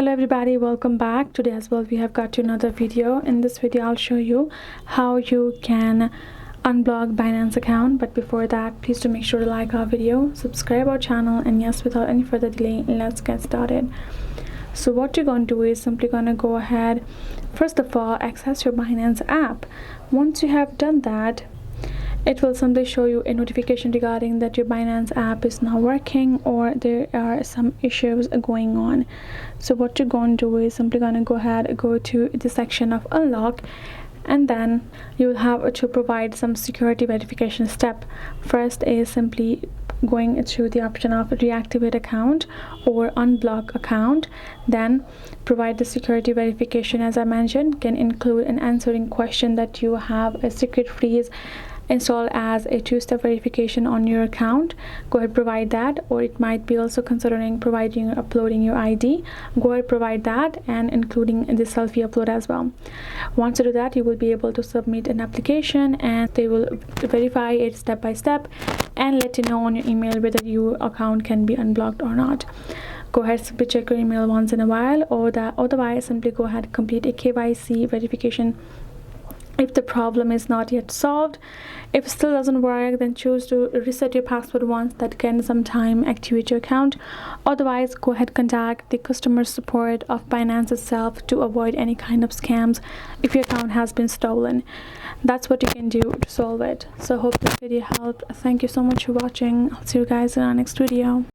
Hello everybody, welcome back. Today as well we have got to another video. In this video I'll show you how you can unblock Binance account, but before that please do make sure to like our video, subscribe our channel, and yes, without any further delay, let's get started. So what you're going to do is simply going to go ahead, first of all access your Binance app. Once you have done that, it will simply show you a notification regarding that your Binance app is not working or there are some issues going on. So what you're going to do is simply going to go ahead, go to the section of unlock, and then you will have to provide some security verification step. First is simply going to the option of reactivate account or unblock account. Then provide the security verification, as I mentioned, can include an answering question that you have a secret freeze installed as a two-step verification on your account. Go ahead, provide that, or it might be also considering providing or uploading your ID. Go ahead, provide that, and including the selfie upload as well. Once you do that, you will be able to submit an application and they will verify it step by step and let you know on your email whether your account can be unblocked or not. Go ahead, simply check your email once in a while, or that otherwise simply go ahead, complete a KYC verification. If the problem is not yet solved, if it still doesn't work, then choose to reset your password once. That can sometime activate your account. Otherwise, go ahead, contact the customer support of Binance itself to avoid any kind of scams if your account has been stolen. That's what you can do to solve it. So hope this video helped. Thank you so much for watching. I'll see you guys in our next video.